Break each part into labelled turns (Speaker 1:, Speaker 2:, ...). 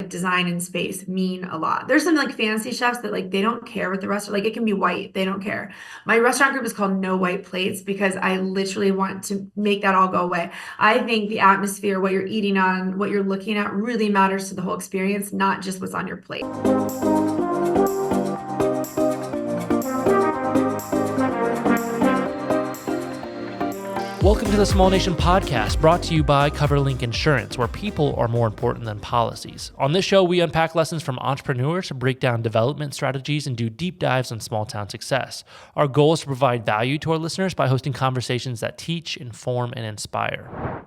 Speaker 1: like design and space mean a lot. There's some like fancy chefs that like they don't care what the restaurant, like it can be white, they don't care. My restaurant group is called No White Plates because I literally want to make that all go away. I think the atmosphere, what you're eating on, what you're looking at really matters to the whole experience, not just what's on your plate.
Speaker 2: Welcome to the Small Nation Podcast, brought to you by CoverLink Insurance, where people are more important than policies. On this show, we unpack lessons from entrepreneurs, break down development strategies, and do deep dives on small town success. Our goal is to provide value to our listeners by hosting conversations that teach, inform, and inspire.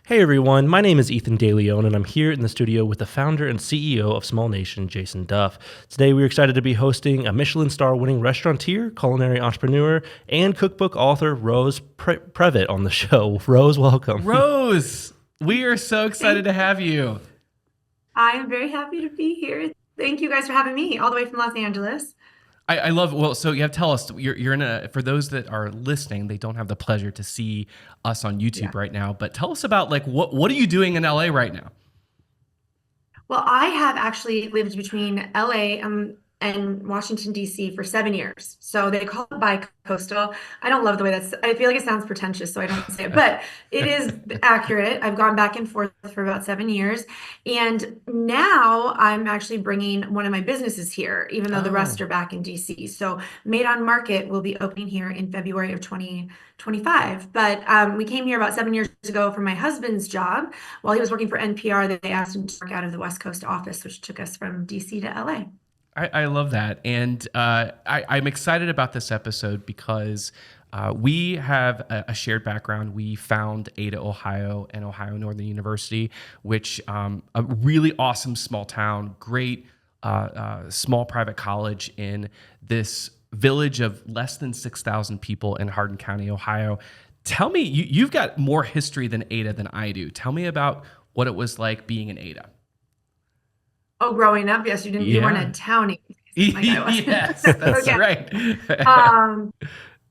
Speaker 2: Hey everyone, my name is Ethan DeLeon, and I'm here in the studio with the founder and CEO of Small Nation, Jason Duff. Today we're excited to be hosting a Michelin Star winning restaurateur, culinary entrepreneur, and cookbook author Rose Previte on the show. Rose, welcome.
Speaker 3: Rose, we are so excited to have you.
Speaker 1: I am very happy to be here. Thank you guys for having me all the way from Los Angeles.
Speaker 3: I love, well, so you have to tell us, you're in a, for those that are listening, they don't have the pleasure to see us on YouTube right now, but tell us about like, what are you doing in LA right now?
Speaker 1: Well, I have actually lived between LA and Washington, D.C. for 7 years. So they call it bi-coastal. I don't love the way I feel like it sounds pretentious, so I don't say it, but it is accurate. I've gone back and forth for about 7 years. And now I'm actually bringing one of my businesses here, even though the rest are back in D.C. So Made on Market will be opening here in February of 2025. But we came here about 7 years ago for my husband's job. While he was working for NPR, they asked him to work out of the West Coast office, which took us from D.C. to LA.
Speaker 3: I love that. And I'm excited about this episode because we have a shared background. We found Ada, Ohio, and Ohio Northern University, which a really awesome small town, great small private college in this village of less than 6,000 people in Hardin County, Ohio. Tell me, you've got more history than Ada than I do. Tell me about what it was like being in Ada.
Speaker 1: Oh, growing up, yes, you weren't a townie. Like I was.
Speaker 3: Yes, that's right.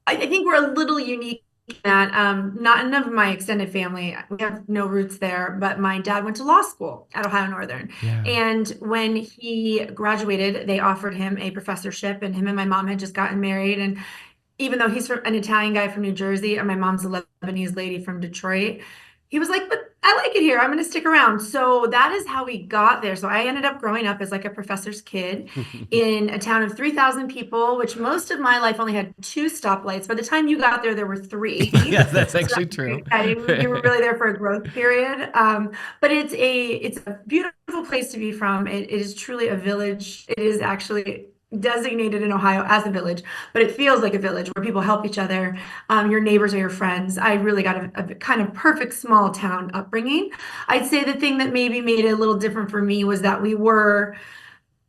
Speaker 1: I think we're a little unique in that not none of my extended family, we have no roots there, but my dad went to law school at Ohio Northern. Yeah. And when he graduated, they offered him a professorship, and him and my mom had just gotten married. And even though he's an Italian guy from New Jersey and my mom's a Lebanese lady from Detroit, he was like, but I like it here. I'm going to stick around. So that is how we got there. So I ended up growing up as like a professor's kid in a town of 3,000 people, which most of my life only had 2 stoplights. By the time you got there were 3.
Speaker 3: Yes, that's actually true.
Speaker 1: You were really there for a growth period. But it's a beautiful place to be from. It is truly a village. It is actually designated in Ohio as a village, but it feels like a village where people help each other. Your neighbors are your friends. I really got a kind of perfect small town upbringing. I'd say the thing that maybe made it a little different for me was that we were,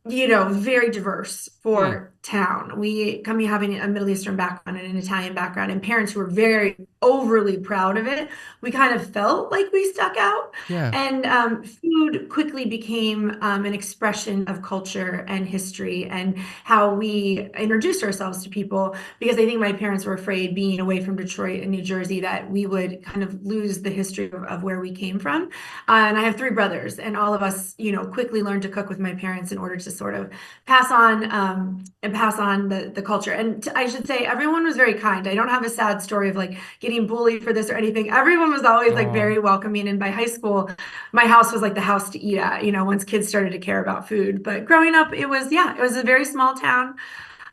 Speaker 1: very diverse for town. We having a Middle Eastern background and an Italian background and parents who were very overly proud of it. We kind of felt like we stuck out. Yeah. And food quickly became an expression of culture and history and how we introduced ourselves to people, because I think my parents were afraid, being away from Detroit and New Jersey, that we would kind of lose the history of where we came from. And I have 3 brothers, and all of us, quickly learned to cook with my parents in order to sort of pass on the culture. And I should say everyone was very kind. I don't have a sad story of like getting bullied for this or anything. Everyone was always like very welcoming. And by high school, my house was like the house to eat at, once kids started to care about food. But growing up, it was a very small town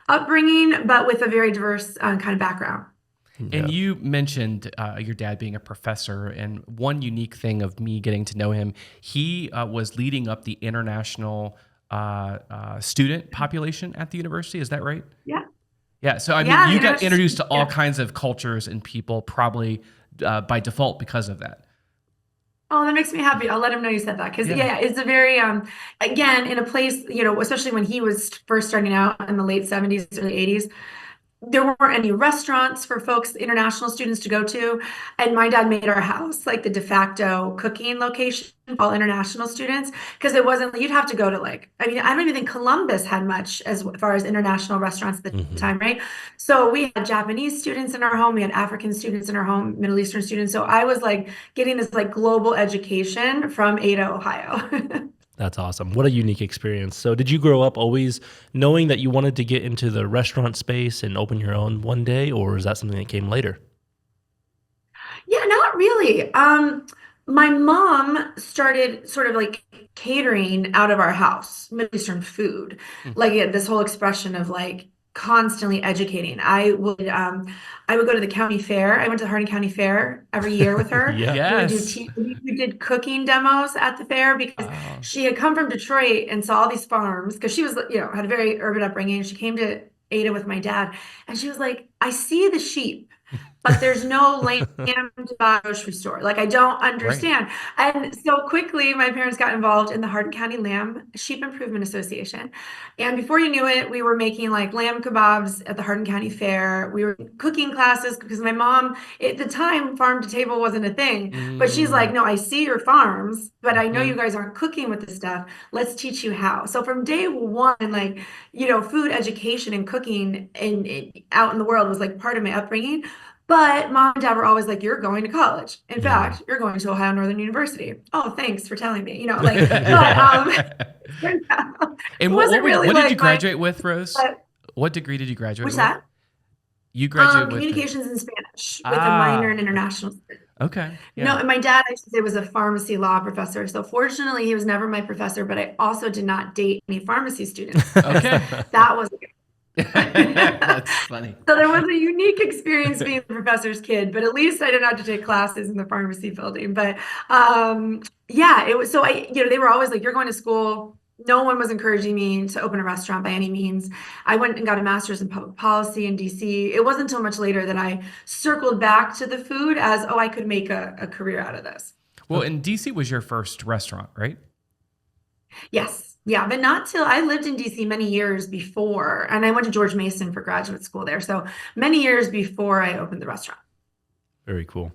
Speaker 1: upbringing, but with a very diverse kind of background.
Speaker 3: And you mentioned your dad being a professor, and one unique thing of me getting to know him, he was leading up the international student population at the university. Is that right?
Speaker 1: Yeah.
Speaker 3: Yeah. So, I mean, you got introduced to all kinds of cultures and people probably by default because of that.
Speaker 1: Oh, that makes me happy. I'll let him know you said that. Because, it's a very, again, in a place, especially when he was first starting out in the late 70s, early 80s, there weren't any restaurants for folks, international students, to go to. And my dad made our house like the de facto cooking location for all international students, because it wasn't, you'd have to go to I don't even think Columbus had much as far as international restaurants at the time, right? So we had Japanese students in our home, we had African students in our home, Middle Eastern students. So I was like getting this like global education from Ada, Ohio.
Speaker 2: That's awesome. What a unique experience. So did you grow up always knowing that you wanted to get into the restaurant space and open your own one day, or is that something that came later?
Speaker 1: Yeah, not really. My mom started sort of like catering out of our house, Middle Eastern food.
Speaker 2: Mm.
Speaker 1: Like this whole expression of like constantly educating. I would go to the county fair. I went to the Hardin County Fair every year with her.
Speaker 2: Yeah.
Speaker 3: Yes.
Speaker 1: We did cooking demos at the fair because
Speaker 3: Oh.
Speaker 1: she had come from Detroit and saw all these farms because she was, had a very urban upbringing. She came to Ada with my dad, and she was like, I see the sheep, but there's no lamb to buy at the grocery store. Like, I don't
Speaker 3: Right.
Speaker 1: understand. And so quickly, my parents got involved in the Hardin County Lamb Sheep Improvement Association. And before you knew it, we were making like lamb kebabs at the Hardin County Fair. We were cooking classes because my mom, at the time, farm to table wasn't a thing. But she's like,
Speaker 3: Mm.
Speaker 1: no, I see your farms, but I know you
Speaker 3: Mhm.
Speaker 1: guys aren't cooking with this stuff. Let's teach you how. So from day one, like, food education and cooking and out in the world was like part of my upbringing. But mom and dad were always like, you're going to college. In
Speaker 2: Yeah.
Speaker 1: fact, you're going to Ohio Northern University. Oh, thanks for telling me. But it
Speaker 3: And
Speaker 1: wasn't really
Speaker 3: what did you
Speaker 1: like my,
Speaker 3: graduate with, Rose?
Speaker 1: but
Speaker 3: What degree did you graduate
Speaker 1: what's
Speaker 3: with?
Speaker 1: that?
Speaker 3: You graduated with it.
Speaker 1: Communications and Spanish with a minor in
Speaker 3: Ah,
Speaker 1: international studies.
Speaker 3: okay.
Speaker 1: No,
Speaker 3: Yeah.
Speaker 1: and my dad, I should say, was a pharmacy law professor. So fortunately, he was never my professor, but I also did not date any pharmacy students because
Speaker 3: Okay.
Speaker 1: that was
Speaker 3: That's funny.
Speaker 1: so there was a unique experience being the professor's kid, but at least I didn't have to take classes in the pharmacy building. But yeah, it was so they were always like, you're going to school. No one was encouraging me to open a restaurant by any means. I went and got a master's in public policy in DC. It wasn't until much later that I circled back to the food as, oh, I could make a career out of this.
Speaker 3: Well, and DC was your first restaurant, right?
Speaker 1: Yes. Yeah, but not till I lived in DC many years before, and I went to George Mason for graduate school there. So many years before I opened the restaurant.
Speaker 2: Very cool.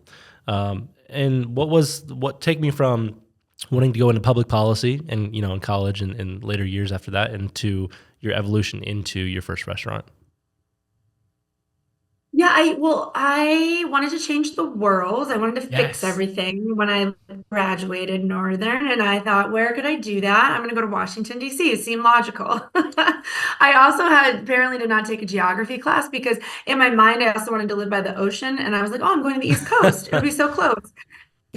Speaker 2: And what take me from wanting to go into public policy and, in college and later years after that into your evolution into your first restaurant?
Speaker 1: Yeah, I wanted to change the world. I wanted to fix
Speaker 3: Yes.
Speaker 1: everything when I graduated Northern, and I thought, where could I do that? I'm going to go to Washington, D.C. It seemed logical. I also apparently did not take a geography class because in my mind, I also wanted to live by the ocean, and I was like, oh, I'm going to the East Coast. It would be so close.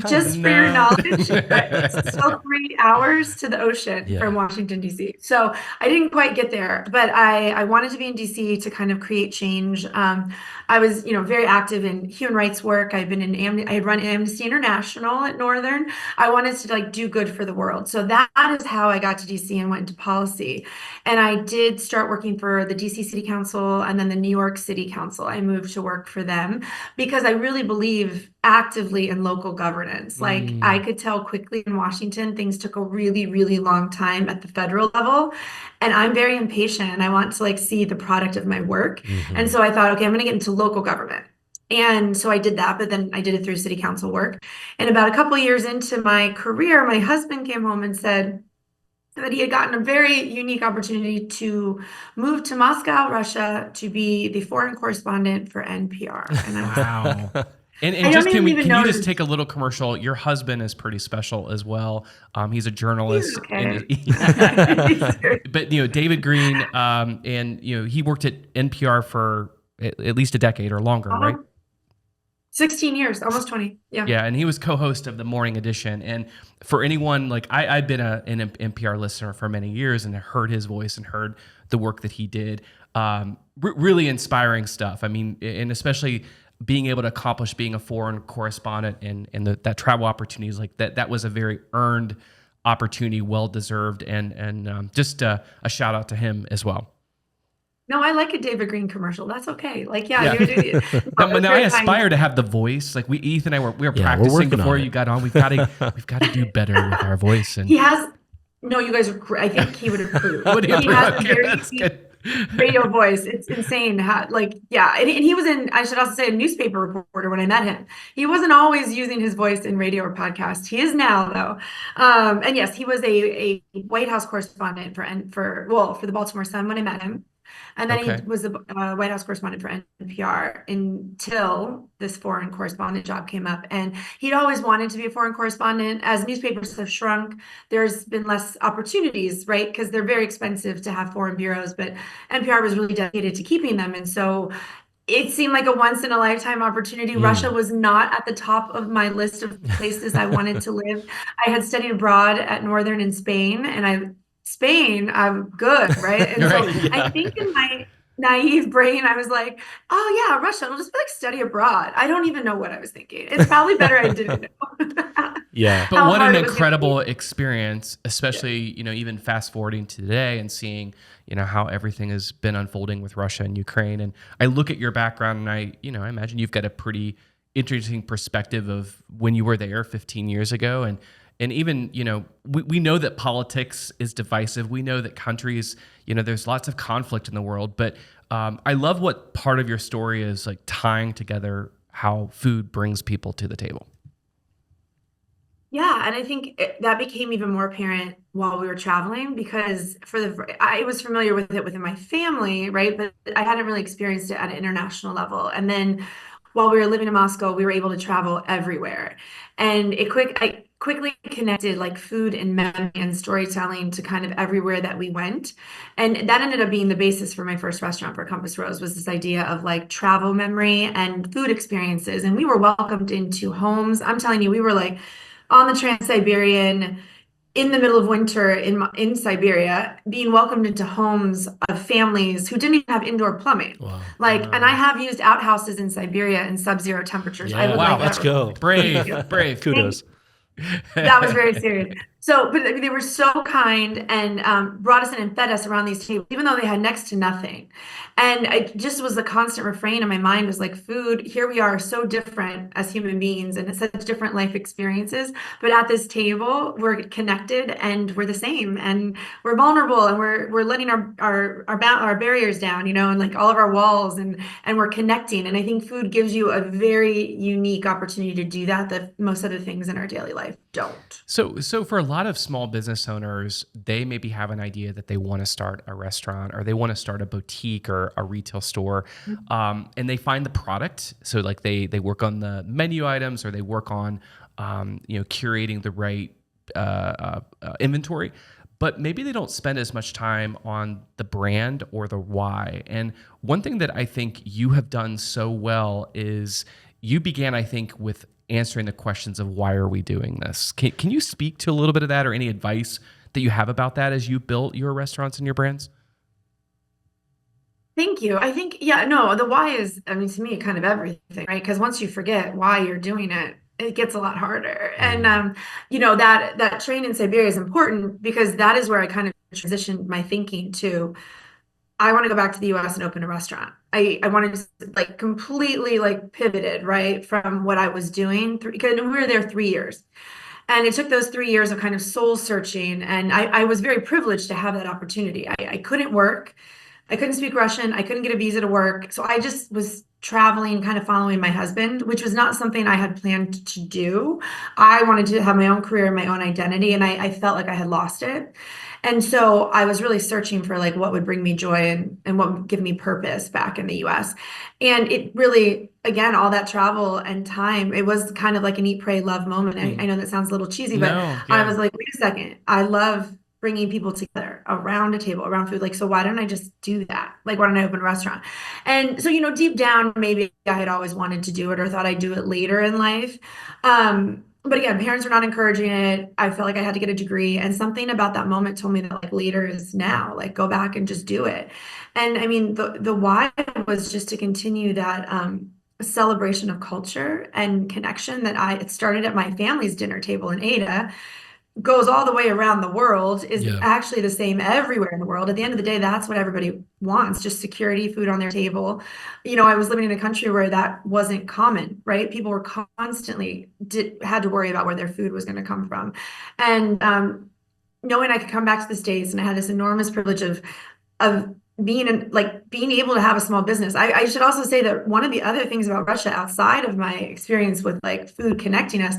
Speaker 1: Just for your
Speaker 3: No.
Speaker 1: knowledge, it's still 3 hours to the ocean
Speaker 2: Yeah.
Speaker 1: from Washington, D.C. So I didn't quite get there, but I wanted to be in D.C. to kind of create change. I was, very active in human rights work. I've been I had run Amnesty International at Northern. I wanted to like do good for the world. So that is how I got to DC and went into policy. And I did start working for the DC City Council and then the New York City Council. I moved to work for them because I really believe actively in local governance. Like I could tell quickly in Washington, things took a really, really long time at the federal level. And I'm very impatient and I want to like see the product of my work. And so I thought, okay, I'm going to get into local government. And so I did that, but then I did it through city council work. And about a couple of years into my career, my husband came home and said that he had gotten a very unique opportunity to move to Moscow, Russia, to be the foreign correspondent for NPR. And I was like,
Speaker 3: Wow. And
Speaker 1: I
Speaker 3: just
Speaker 1: don't even
Speaker 3: can
Speaker 1: know
Speaker 3: you just
Speaker 1: this.
Speaker 3: take a little commercial? Your husband is pretty special as well. He's a journalist.
Speaker 1: Okay.
Speaker 3: But David Green, and he worked at NPR for at least a decade or longer, right?
Speaker 1: 16 years, almost 20. Yeah.
Speaker 3: Yeah, and he was co-host of the Morning Edition. And for anyone like I've been an NPR listener for many years and heard his voice and heard the work that he did. Really inspiring stuff. I mean, and especially being able to accomplish being a foreign correspondent and that travel opportunities like that was a very earned opportunity, well deserved, and just a shout out to him as well.
Speaker 1: No, I like a David Green commercial. That's okay. Like, yeah,
Speaker 3: Yeah.
Speaker 1: you
Speaker 3: Now I aspire to have the voice. Like Ethan and I we were practicing
Speaker 2: working
Speaker 3: before
Speaker 2: on
Speaker 3: you
Speaker 2: it.
Speaker 3: got on. We've got to do better with our voice. And
Speaker 1: He has, no, you guys are, I think he would approve.
Speaker 3: Would he
Speaker 1: He
Speaker 3: approve?
Speaker 1: has a
Speaker 3: Okay,
Speaker 1: very
Speaker 3: that's
Speaker 1: deep
Speaker 3: good.
Speaker 1: radio voice. It's insane how, like, yeah. And he was I should also say, a newspaper reporter when I met him. He wasn't always using his voice in radio or podcast. He is now, though. And yes, he was a White House correspondent for the Baltimore Sun when I met him. And then
Speaker 3: Okay.
Speaker 1: he was the White House correspondent for NPR until this foreign correspondent job came up. And he'd always wanted to be a foreign correspondent. As newspapers have shrunk, there's been less opportunities, right? Because they're very expensive to have foreign bureaus, but NPR was really dedicated to keeping them. And so it seemed like a once in a lifetime opportunity. Russia was not at the top of my list of places I wanted to live. I had studied abroad at Northern in Spain, and Spain, I'm good, right? And so
Speaker 3: Right,
Speaker 1: I think in my naive brain, I was like, oh yeah, Russia, I'll just like study abroad. I don't even know what I was thinking. It's probably better I didn't know.
Speaker 2: Yeah.
Speaker 3: But
Speaker 1: how
Speaker 3: what an
Speaker 1: hard it was gonna
Speaker 3: incredible
Speaker 1: be.
Speaker 3: experience, especially, even fast forwarding to today and seeing, how everything has been unfolding with Russia and Ukraine. And I look at your background and I imagine you've got a pretty interesting perspective of when you were there 15 years ago. And even, we know that politics is divisive. We know that countries, there's lots of conflict in the world. But I love what part of your story is like tying together how food brings people to the table.
Speaker 1: Yeah, and I think that became even more apparent while we were traveling because I was familiar with it within my family, right? But I hadn't really experienced it at an international level. And then while we were living in Moscow, we were able to travel everywhere. And I quickly connected like food and memory and storytelling to kind of everywhere that we went. And that ended up being the basis for my first restaurant for Compass Rose was this idea of like travel memory and food experiences. And we were welcomed into homes. I'm telling you, we were like on the Trans-Siberian in the middle of winter in Siberia, being welcomed into homes of families who didn't even have indoor plumbing.
Speaker 2: Wow.
Speaker 1: Like, and I have used outhouses in Siberia in sub-zero temperatures. I
Speaker 2: Yeah.
Speaker 1: would
Speaker 3: Wow,
Speaker 1: like
Speaker 2: Let's
Speaker 1: that
Speaker 2: go.
Speaker 3: Brave, brave.
Speaker 2: Kudos.
Speaker 1: that was very serious. So, but they were so kind and brought us in and fed us around these tables, even though they had next to nothing. And it just was a constant refrain in my mind was like, food, here we are so different as human beings and it's such different life experiences. But at this table, we're connected and we're the same and we're vulnerable and we're letting our barriers down, and like all of our walls and we're connecting. And I think food gives you a very unique opportunity to do that most other things in our daily life don't.
Speaker 3: So for a lot of small business owners, they maybe have an idea that they want to start a restaurant or they want to start a boutique or a retail store, and they find the product. So like they work on the menu items or they work on curating the right inventory, but maybe they don't spend as much time on the brand or the why. And one thing that I think you have done so well is you began, I think, with answering the questions of why are we doing this? Can you speak to a little bit of that or any advice that you have about that as you built your restaurants and your brands?
Speaker 1: Thank you. I think, yeah, no, the why is, I mean, to me, kind of everything, right? Because once you forget why you're doing it, it gets a lot harder. And, that train in Siberia is important because that is where I kind of transitioned my thinking to, I want to go back to the US and open a restaurant. I wanted to like completely like pivoted, right, from what I was doing because we were there 3 years. And it took those 3 years of kind of soul searching. And I was very privileged to have that opportunity. I couldn't work. I couldn't speak Russian. I couldn't get a visa to work. So I just was traveling, kind of following my husband, which was not something I had planned to do. I wanted to have my own career and my own identity. And I felt like I had lost it. And so I was really searching for like what would bring me joy and what would give me purpose back in the US. And it really, again, all that travel and time, it was kind of like an eat, pray, love moment. I know that sounds a little cheesy, but I was like, wait a second, I love bringing people together around a table, around food. Like, so why don't I just do that? Like, why don't I open a restaurant? And so, deep down, maybe I had always wanted to do it or thought I'd do it later in life. But again, parents were not encouraging it. I felt like I had to get a degree, and something about that moment told me that like later is now. Like go back and just do it. And I mean, the why was just to continue that celebration of culture and connection that it started at my family's dinner table in Ada, goes all the way around the world, is actually the same everywhere in the world. At the end of the day, that's what everybody wants, just security, food on their table. I was living in a country where that wasn't common, right? People were constantly had to worry about where their food was going to come from. And knowing I could come back to the States and I had this enormous privilege of being able to have a small business. I should also say that one of the other things about Russia outside of my experience with like food connecting us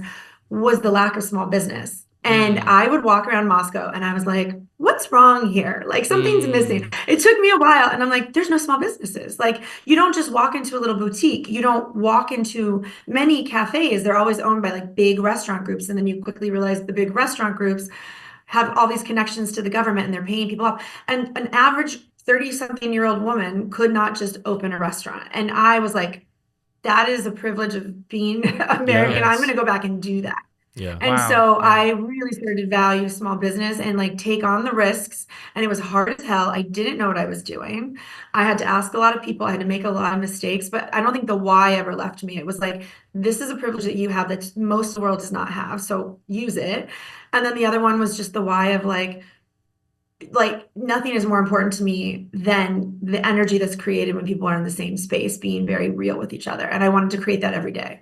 Speaker 1: was the lack of small business. And I would walk around Moscow and I was like, what's wrong here? Like something's missing. It took me a while. And I'm like, there's no small businesses. Like you don't just walk into a little boutique. You don't walk into many cafes. They're always owned by like big restaurant groups. And then you quickly realize the big restaurant groups have all these connections to the government and they're paying people up. And an average 30-something-year-old woman could not just open a restaurant. And I was like, that is a privilege of being American.
Speaker 2: Yes.
Speaker 1: I'm going to go back and do that.
Speaker 2: Yeah.
Speaker 1: And
Speaker 3: Wow.
Speaker 1: so
Speaker 3: Yeah.
Speaker 1: I really started to value small business and like take on the risks. And it was hard as hell. I didn't know what I was doing. I had to ask a lot of people. I had to make a lot of mistakes, but I don't think the why ever left me. It was like, this is a privilege that you have that most of the world does not have. So use it. And then the other one was just the why of like nothing is more important to me than the energy that's created when people are in the same space, being very real with each other. And I wanted to create that every day.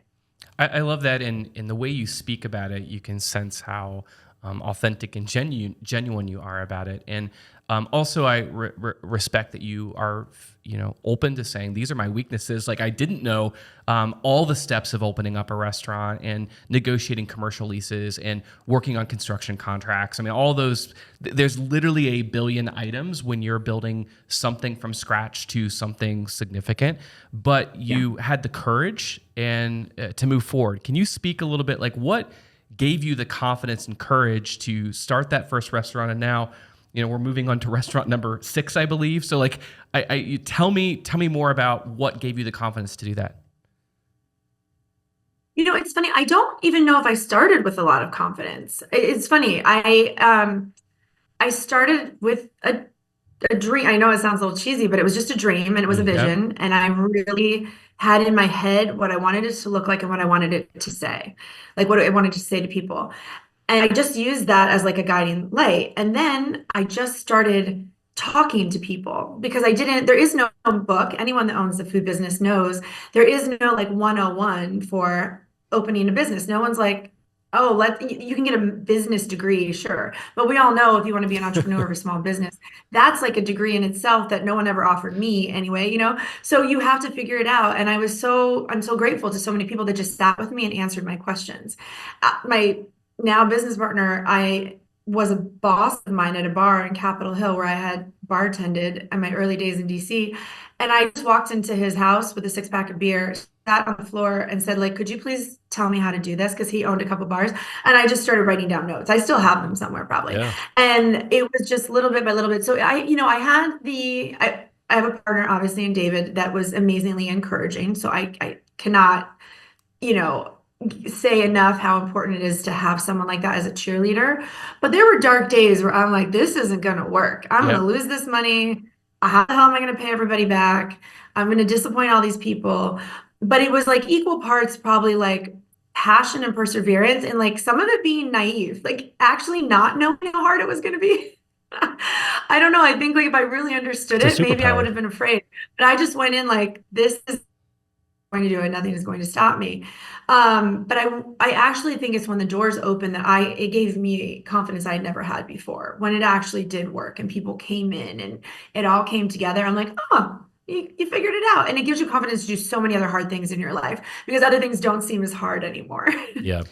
Speaker 3: I love that in the way you speak about it, you can sense how authentic and genuine you are about it. And also, I respect that you are, open to saying these are my weaknesses. Like I didn't know all the steps of opening up a restaurant and negotiating commercial leases and working on construction contracts. I mean, all those. There's literally a billion items when you're building something from scratch to something significant. But you had the courage and to move forward. Can you speak a little bit like what gave you the confidence and courage to start that first restaurant? And now, we're moving on to restaurant number 6, I believe. So like, you tell me more about what gave you the confidence to do that.
Speaker 1: It's funny. I don't even know if I started with a lot of confidence. It's funny. I started with a dream. I know it sounds a little cheesy, but it was just a dream and it was a vision. And I really had in my head what I wanted it to look like and what I wanted it to say, like what I wanted to say to people. And I just used that as like a guiding light. And then I just started talking to people because there is no book. Anyone that owns the food business knows there is no like 101 for opening a business. No one's like, oh, you can get a business degree, sure. But we all know if you want to be an entrepreneur of a small business, that's like a degree in itself that no one ever offered me anyway, So you have to figure it out. And I'm so grateful to so many people that just sat with me and answered my questions. My now business partner, I was a boss of mine at a bar in Capitol Hill where I had bartended in my early days in DC. And I just walked into his house with a 6-pack of beer, sat on the floor and said, like, could you please tell me how to do this? Because he owned a couple bars. And I just started writing down notes. I still have them somewhere probably. Yeah. And it was just little bit by little bit. So I have a partner, obviously, in David that was amazingly encouraging. So I cannot, say enough how important it is to have someone like that as a cheerleader. But there were dark days where I'm like, this isn't going to work. I'm going to lose this money. How the hell am I going to pay everybody back? I'm going to disappoint all these people. But it was like equal parts, probably like passion and perseverance, and like some of it being naive, like actually not knowing how hard it was going to be. I don't know. I think like if I really understood it, maybe I would have been afraid. But I just went in like, this is going to do it. Nothing is going to stop me. But I actually think it's when the doors open that it gave me confidence I had never had before. When it actually did work and people came in and it all came together, I'm like, oh, you figured it out. And it gives you confidence to do so many other hard things in your life because other things don't seem as hard anymore.
Speaker 2: Yeah.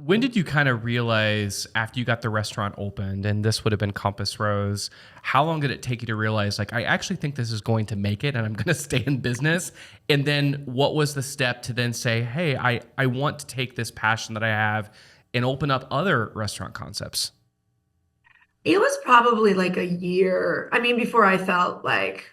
Speaker 3: When did you kind of realize after you got the restaurant opened, and this would have been Compass Rose, how long did it take you to realize, like, I actually think this is going to make it and I'm going to stay in business? And then what was the step to then say, hey, I want to take this passion that I have and open up other restaurant concepts?
Speaker 1: It was probably like a year. I mean, before I felt like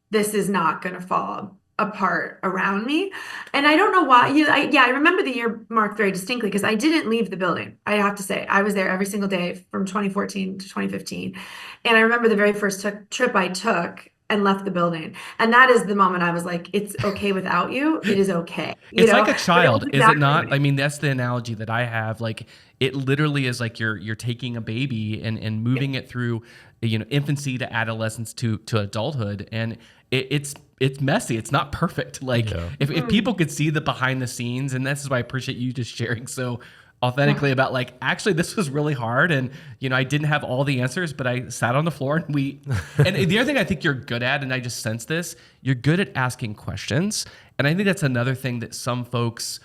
Speaker 1: this is not going to fall apart around me. And I don't know why. I remember the year mark very distinctly because I didn't leave the building. I have to say, I was there every single day from 2014 to 2015. And I remember the very first trip I took and left the building. And that is the moment I was like, it's okay without you. It is okay.
Speaker 3: It's like a child, is it not? I mean, that's the analogy that I have. Like, it literally is like you're taking a baby and moving it through, infancy to adolescence to adulthood. And it's messy. It's not perfect. Like if people could see the behind the scenes, and this is why I appreciate you just sharing so authentically about like, actually this was really hard. And, I didn't have all the answers, but I sat on the floor and and the other thing I think you're good at, and I just sense this, you're good at asking questions. And I think that's another thing that some folks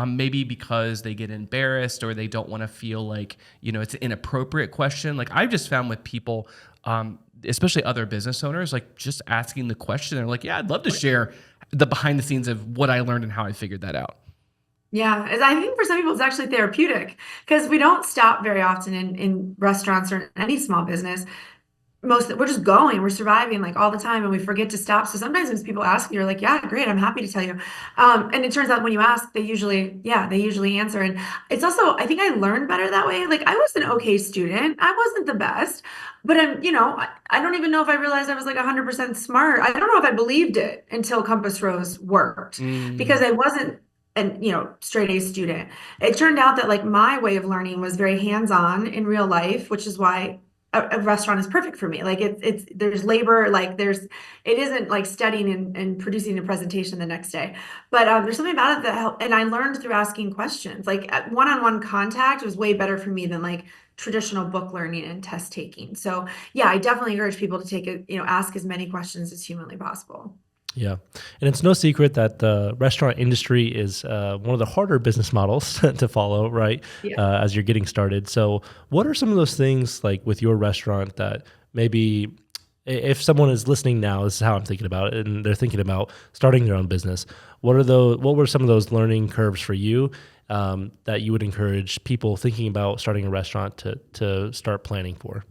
Speaker 3: maybe because they get embarrassed or they don't want to feel like, it's an inappropriate question. Like I've just found with people, especially other business owners, like just asking the question, they're like, yeah, I'd love to share the behind the scenes of what I learned and how I figured that out.
Speaker 1: Yeah, I think for some people it's actually therapeutic because we don't stop very often in restaurants or in any small business. We're just going, we're surviving like all the time, and we forget to stop. So sometimes when people ask, you're like, yeah, great, I'm happy to tell you. And it turns out when you ask, they usually answer. And it's also, I think I learned better that way. Like I was an okay student, I wasn't the best, but I don't even know if I realized I was like 100% smart. I don't know if I believed it until Compass Rose worked because I wasn't and straight A student. It turned out that like my way of learning was very hands-on in real life, which is why a restaurant is perfect for me. Like there's labor, like it isn't like studying and producing a presentation the next day, but there's something about it that helped. And I learned through asking questions. Like one-on-one contact was way better for me than like traditional book learning and test taking. So yeah, I definitely encourage people to ask as many questions as humanly possible.
Speaker 2: Yeah. And it's no secret that the restaurant industry is one of the harder business models to follow, right?
Speaker 1: Yeah.
Speaker 2: As you're getting started. So what are some of those things like with your restaurant that maybe if someone is listening now, this is how I'm thinking about it, and they're thinking about starting their own business, what were some of those learning curves for you that you would encourage people thinking about starting a restaurant to start planning for?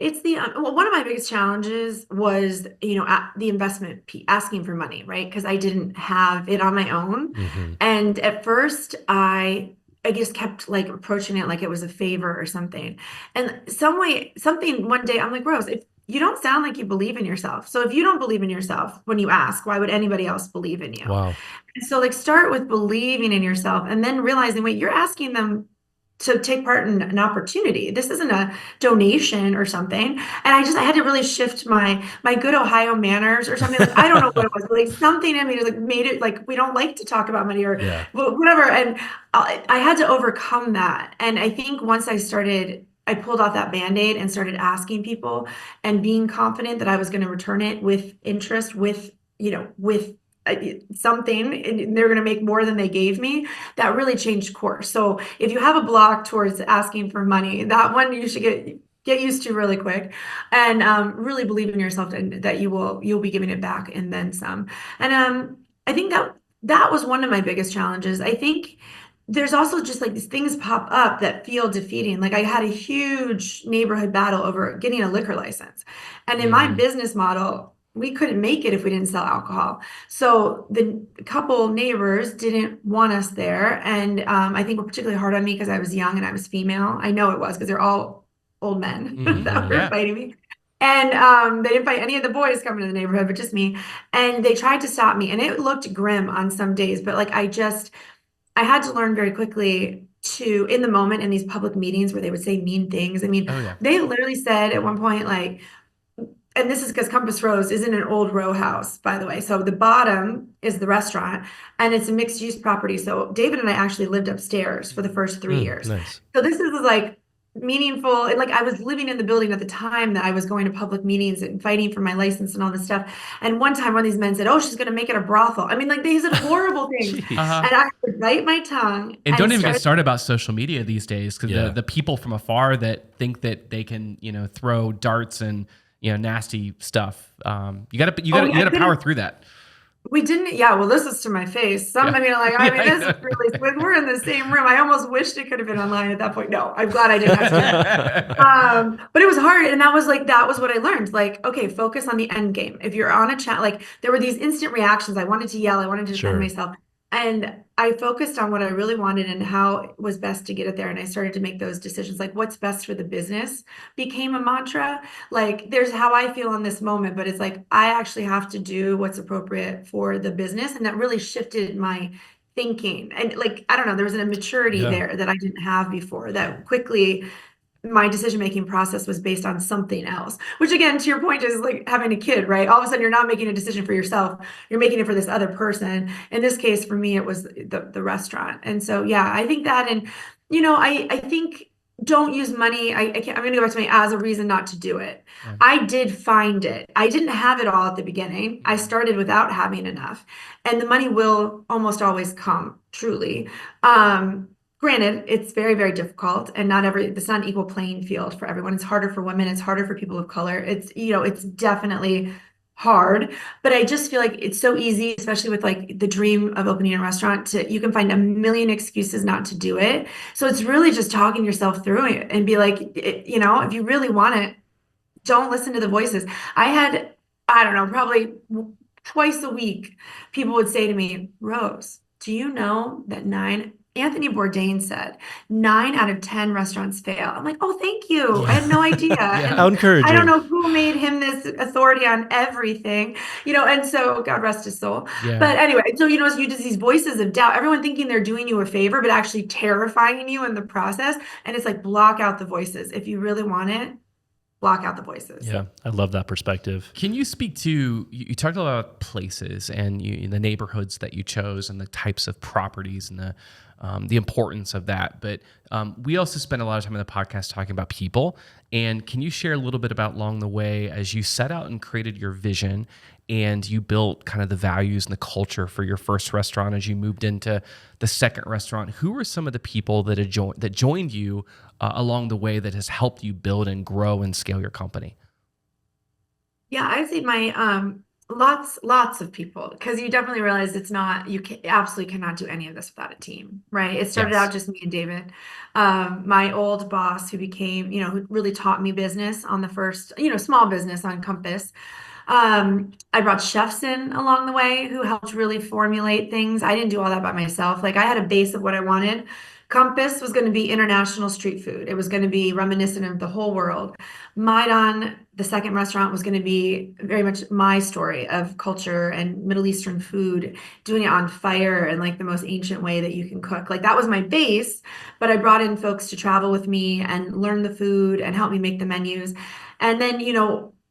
Speaker 1: It's one of my biggest challenges was, the investment, asking for money, right? Because I didn't have it on my own.
Speaker 2: Mm-hmm.
Speaker 1: And at first I just kept like approaching it like it was a favor or something. And one day I'm like, Rose, if you don't sound like you believe in yourself. So if you don't believe in yourself when you ask, why would anybody else believe in you?
Speaker 2: Wow.
Speaker 1: And so like start with believing in yourself and then realizing, wait, you're asking them to take part in an opportunity. This isn't a donation or something. And I had to really shift my good Ohio manners or something. Like, I don't know what it was, but like something in me just like made it like, we don't like to talk about money or whatever. And I had to overcome that. And I think once I pulled off that Band-Aid and started asking people and being confident that I was going to return it with interest, with something, and they're going to make more than they gave me, that really changed course. So if you have a block towards asking for money, that one you should get used to really quick, and really believe in yourself and that you'll be giving it back and then some. And I think that was one of my biggest challenges. I think there's also just like these things pop up that feel defeating. Like I had a huge neighborhood battle over getting a liquor license, and in my business model, we couldn't make it if we didn't sell alcohol. So the couple neighbors didn't want us there. And I think were particularly hard on me because I was young and I was female. I know it was because they're all old men that were fighting me. And they didn't fight any of the boys coming to the neighborhood, but just me. And they tried to stop me. And it looked grim on some days. But like I had to learn very quickly to, in the moment in these public meetings where they would say mean things. I mean, they literally said at one point, like, and this is because Compass Rose is in an old row house, by the way. So the bottom is the restaurant and it's a mixed use property. So David and I actually lived upstairs for the first 3 years.
Speaker 2: Nice.
Speaker 1: So this is like meaningful. And like I was living in the building at the time that I was going to public meetings and fighting for my license and all this stuff. And one time one of these men said, oh, she's going to make it a brothel. I mean, like they said horrible things. And I would bite my tongue.
Speaker 3: And don't even get started about social media these days because the people from afar that think that they can, throw darts and nasty stuff. You gotta power through that.
Speaker 1: We didn't, well, this is to my face. This is really, when we're in the same room, I almost wished it could have been online at that point. No, I'm glad I didn't have to. But it was hard. And that was what I learned. Like, okay, focus on the end game. If you're on a chat, like there were these instant reactions. I wanted to yell, I wanted to defend myself. And I focused on what I really wanted and how it was best to get it there. And I started to make those decisions, like what's best for the business became a mantra. Like there's how I feel in this moment, but it's like, I actually have to do what's appropriate for the business. And that really shifted my thinking. And like, I don't know, there was a maturity there that I didn't have before that quickly my decision-making process was based on something else, which again, to your point, is like having a kid, right? All of a sudden you're not making a decision for yourself. You're making it for this other person. In this case, for me, it was the restaurant. And so, I think that, and, I think don't use money. I can't, I'm going to go back to money as a reason not to do it.
Speaker 3: Yeah.
Speaker 1: I did find it. I didn't have it all at the beginning. I started without having enough, and the money will almost always come, truly. Granted, it's very, very difficult, and it's not an equal playing field for everyone. It's harder for women. It's harder for people of color. It's definitely hard, but I just feel like it's so easy, especially with like the dream of opening a restaurant, you can find a million excuses not to do it. So it's really just talking yourself through it and be like, if you really want it, don't listen to the voices. I don't know, probably twice a week, people would say to me, Rose, do you know that Anthony Bourdain said 9 out of 10 restaurants fail. I'm like, oh, thank you. I had no idea.
Speaker 3: Yeah.
Speaker 1: And
Speaker 2: How encouraging.
Speaker 1: I don't know who made him this authority on everything, and so God rest his soul.
Speaker 3: Yeah.
Speaker 1: But anyway, so, you just these voices of doubt, everyone thinking they're doing you a favor, but actually terrifying you in the process. And it's like, block out the voices. If you really want it, block out the voices.
Speaker 2: Yeah, I love that perspective.
Speaker 3: Can you speak to, you talked about places and the neighborhoods that you chose and the types of properties and the importance of that. But we also spend a lot of time in the podcast talking about people. And can you share a little bit about along the way as you set out and created your vision and you built kind of the values and the culture for your first restaurant as you moved into the second restaurant? Who were some of the people that joined you along the way that has helped you build and grow and scale your company?
Speaker 1: Yeah, I'd say my lots of people, because you definitely realize you absolutely cannot do any of this without a team, right? It started
Speaker 3: Yes.
Speaker 1: out just me and David. My old boss who became, who really taught me business on the first, small business on Compass. I brought chefs in along the way who helped really formulate things. I didn't do all that by myself. Like, I had a base of what I wanted. Compass was going to be international street food. It was going to be reminiscent of the whole world. Maidon, the second restaurant, was going to be very much my story of culture and Middle Eastern food, doing it on fire and like the most ancient way that you can cook. Like, that was my base, but I brought in folks to travel with me and learn the food and help me make the menus. And then,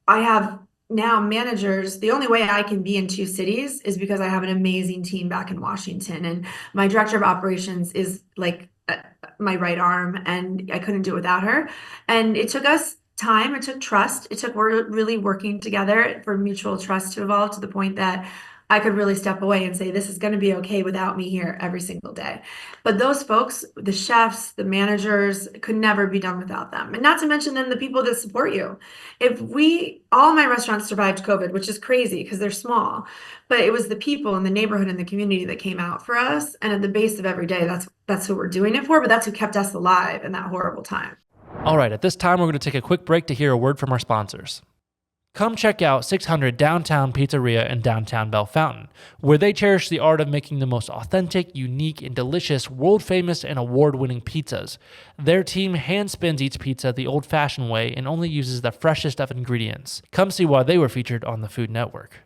Speaker 1: I have now managers. The only way I can be in 2 cities is because I have an amazing team back in Washington, and my director of operations is like my right arm, and I couldn't do it without her. And it took us time, it took trust, it took really working together for mutual trust to evolve to the point that I could really step away and say, this is going to be okay without me here every single day. But those folks, the chefs, the managers, could never be done without them. And not to mention then the people that support you. All my restaurants survived COVID, which is crazy because they're small, but it was the people in the neighborhood and the community that came out for us. And at the base of every day, that's who we're doing it for, but that's who kept us alive in that horrible time.
Speaker 2: All right, at this time, we're going to take a quick break to hear a word from our sponsors. Come check out 600 Downtown Pizzeria in downtown Bellefontaine, where they cherish the art of making the most authentic, unique, and delicious, world-famous, and award-winning pizzas. Their team hand-spins each pizza the old-fashioned way and only uses the freshest of ingredients. Come see why they were featured on the Food Network.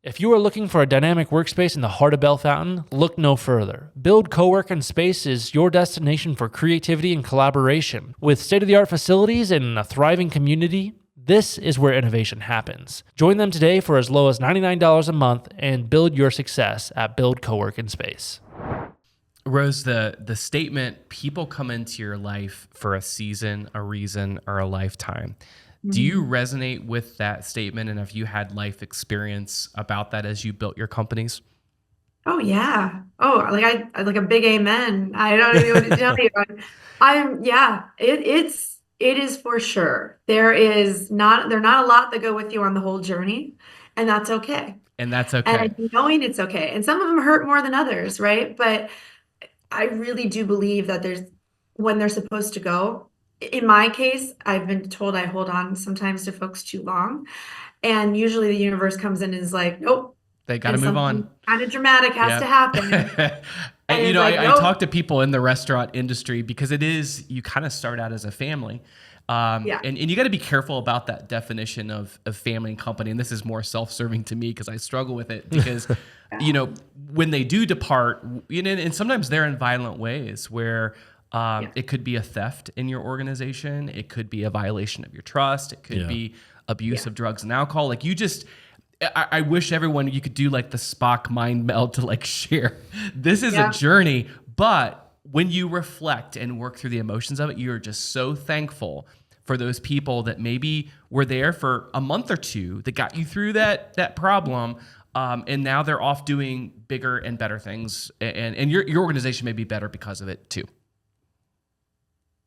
Speaker 2: If you are looking for a dynamic workspace in the heart of Bellefontaine, look no further. Build Co-work & Space is your destination for creativity and collaboration. With state-of-the-art facilities and a thriving community, this is where innovation happens. Join them today for as low as $99 a month and build your success at Build Co-work & Space.
Speaker 3: Rose, the statement, people come into your life for a season, a reason, or a lifetime. Do you resonate with that statement? And have you had life experience about that as you built your companies?
Speaker 1: Oh yeah. Oh, like I like a big amen. I don't even know what to tell you. It is for sure. There not a lot that go with you on the whole journey, and that's okay.
Speaker 3: And that's okay.
Speaker 1: And knowing it's okay. And some of them hurt more than others, right? But I really do believe that when they're supposed to go. In my case, I've been told I hold on sometimes to folks too long. And usually the universe comes in and is like, nope.
Speaker 3: They got to move on.
Speaker 1: Kind of dramatic has to happen.
Speaker 3: And
Speaker 1: like,
Speaker 3: I talk to people in the restaurant industry because you kind of start out as a family. And you got to be careful about that definition of family and company. And this is more self-serving to me because I struggle with it because, when they do depart, and sometimes they're in violent ways where it could be a theft in your organization. It could be a violation of your trust. It could be abuse of drugs and alcohol. Like I wish you could do like the Spock mind meld to like share. This is a journey, but when you reflect and work through the emotions of it, you're just so thankful for those people that maybe were there for a month or two that got you through that problem. And now they're off doing bigger and better things. And your organization may be better because of it too.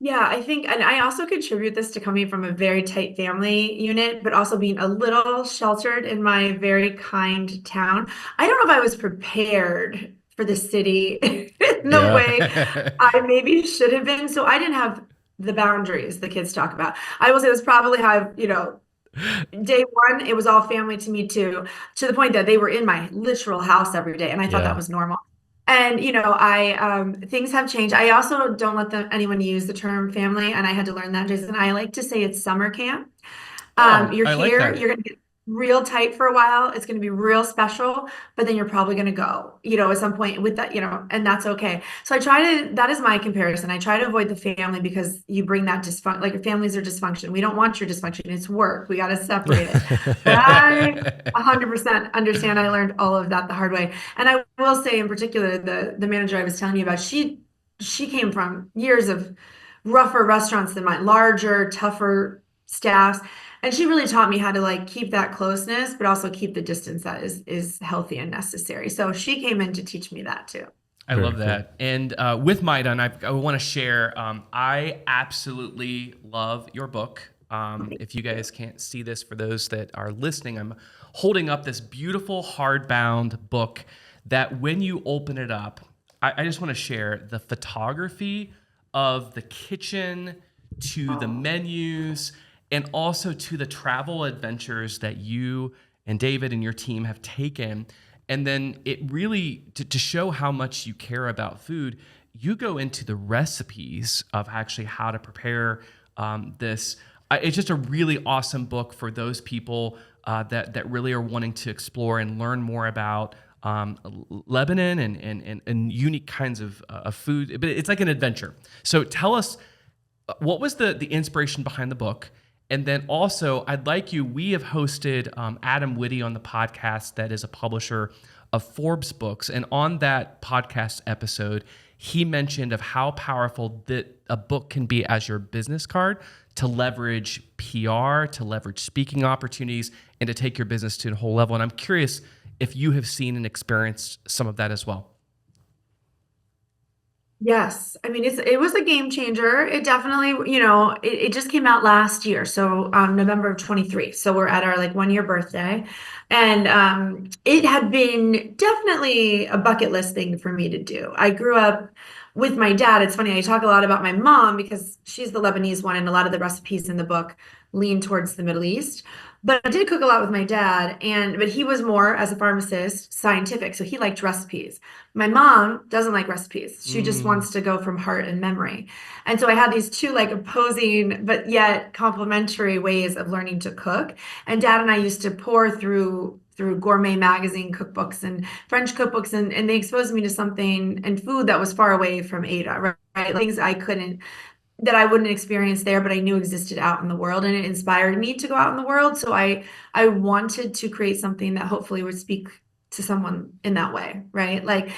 Speaker 1: Yeah, I think, and I also contribute this to coming from a very tight family unit, but also being a little sheltered in my very kind town. I don't know if I was prepared for the city in the way
Speaker 3: Yeah.
Speaker 1: I maybe should have been. So I didn't have the boundaries the kids talk about. I will say that's probably how, day one, it was all family to me too, to the point that they were in my literal house every day, and I thought that
Speaker 3: Yeah.
Speaker 1: was normal. And I things have changed. I also don't let anyone use the term family, and I had to learn that, Jason. I like to say it's summer camp.
Speaker 3: Oh,
Speaker 1: You're
Speaker 3: I like
Speaker 1: here,
Speaker 3: that.
Speaker 1: you're gonna get real tight for a while. It's gonna be real special, but then you're probably gonna go, at some point with that, and that's okay. So that is my comparison. I try to avoid the family because you bring that dysfunction, like families are dysfunction. We don't want your dysfunction. It's work. We got to separate it. But I 100% understand. I learned all of that the hard way. And I will say in particular, the manager I was telling you about, she came from years of rougher restaurants than mine, larger, tougher staffs. And she really taught me how to like keep that closeness, but also keep the distance that is healthy and necessary. So she came in to teach me that too.
Speaker 3: I
Speaker 2: Very
Speaker 3: love that. And with Maidan, I want to share, I absolutely love your book. If you guys can't see this, for those that are listening, I'm holding up this beautiful hardbound book that when you open it up, I just want to share the photography of the kitchen to the menus and also to the travel adventures that you and David and your team have taken. And then it really, to show how much you care about food, you go into the recipes of actually how to prepare this. It's just a really awesome book for those people that really are wanting to explore and learn more about Lebanon and unique kinds of food. But it's like an adventure. So tell us, what was the inspiration behind the book? And then also, we have hosted Adam Whitty on the podcast, that is a publisher of Forbes books. And on that podcast episode, he mentioned of how powerful that a book can be as your business card to leverage PR, to leverage speaking opportunities, and to take your business to a whole level. And I'm curious if you have seen and experienced some of that as well.
Speaker 1: Yes. I mean, it was a game changer. It definitely, it just came out last year. So November of 23. So we're at our like 1 year birthday. And it had been definitely a bucket list thing for me to do. I grew up with my dad. It's funny, I talk a lot about my mom because she's the Lebanese one, and a lot of the recipes in the book lean towards the Middle East. But I did cook a lot with my dad, but he was more, as a pharmacist, scientific. So he liked recipes. My mom doesn't like recipes. She just wants to go from heart and memory. And so I had these two like opposing, but yet complementary ways of learning to cook. And dad and I used to pour through gourmet magazine cookbooks and French cookbooks, and they exposed me to something and food that was far away from Ada, right? Things that I wouldn't experience there, but I knew existed out in the world, and it inspired me to go out in the world. So I wanted to create something that hopefully would speak to someone in that way, right? Like,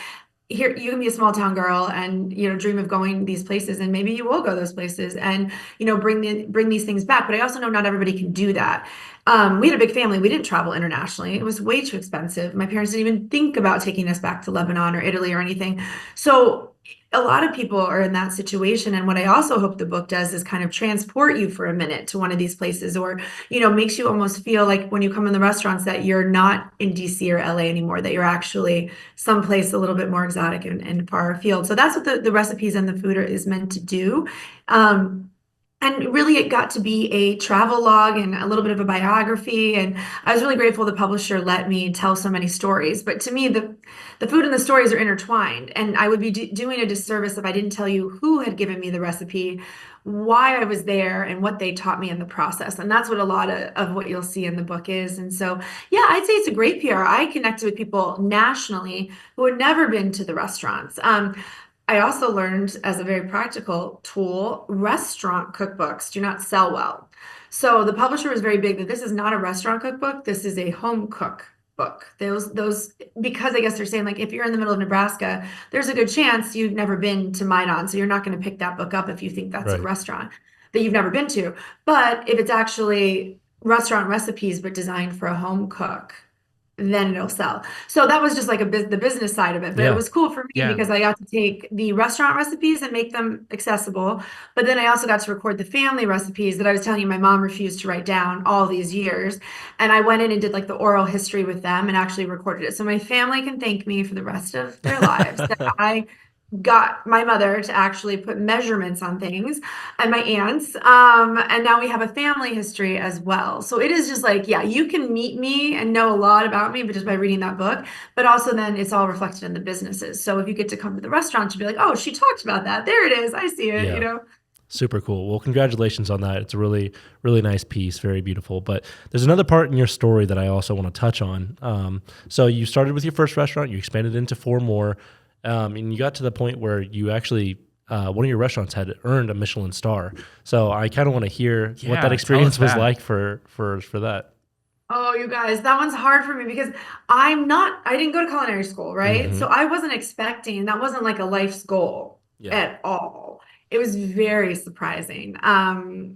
Speaker 1: here you can be a small town girl and dream of going these places, and maybe you will go those places and bring these things back. But I also know not everybody can do that. We had a big family. We didn't travel internationally. It was way too expensive. My parents didn't even think about taking us back to Lebanon or Italy or anything. So a lot of people are in that situation. And what I also hope the book does is kind of transport you for a minute to one of these places, or, makes you almost feel like when you come in the restaurants that you're not in DC or LA anymore, that you're actually someplace a little bit more exotic and far afield. So that's what the recipes and the food is meant to do. And really, it got to be a travel log and a little bit of a biography. And I was really grateful the publisher let me tell so many stories. But to me, the food and the stories are intertwined. And I would be doing a disservice if I didn't tell you who had given me the recipe, why I was there, and what they taught me in the process. And that's what a lot of what you'll see in the book is. And so, yeah, I'd say it's a great PR. I connected with people nationally who had never been to the restaurants. I also learned, as a very practical tool, restaurant cookbooks do not sell well. So the publisher was very big that this is not a restaurant cookbook. This is a home cook book. Those because I guess they're saying like if you're in the middle of Nebraska, there's a good chance you've never been to Maidan, so you're not going to pick that book up if you think that's a
Speaker 2: Right.
Speaker 1: restaurant that you've never been to. But if it's actually restaurant recipes but designed for a home cook, then it'll sell. So that was just like the business side of it. But it
Speaker 2: Yeah.
Speaker 1: was cool for me
Speaker 3: Yeah.
Speaker 1: because I got to take the restaurant recipes and make them accessible. But then I also got to record the family recipes that I was telling you my mom refused to write down all these years. And I went in and did like the oral history with them and actually recorded it. So my family can thank me for the rest of their lives that I got my mother to actually put measurements on things and my aunts. And now we have a family history as well. So it is just like, yeah, you can meet me and know a lot about me, but just by reading that book, but also then it's all reflected in the businesses. So if you get to come to the restaurant to be like, oh, she talked about that. There it is. I see it,
Speaker 2: Yeah.
Speaker 1: you know?
Speaker 2: Super cool. Well, congratulations on that. It's a really, really nice piece. Very beautiful. But there's another part in your story that I also want to touch on. So you started with your first restaurant, you expanded into 4 more. And you got to the point where you actually, one of your restaurants had earned a Michelin Star. So I kind of want to hear what
Speaker 3: Yeah,
Speaker 2: that experience
Speaker 3: tell us
Speaker 2: was
Speaker 3: that.
Speaker 2: like for that.
Speaker 1: Oh, you guys, that one's hard for me because I didn't go to culinary school, right?
Speaker 2: Mm-hmm.
Speaker 1: So I wasn't expecting, that wasn't like a life's goal
Speaker 2: Yeah.
Speaker 1: at all. It was very surprising.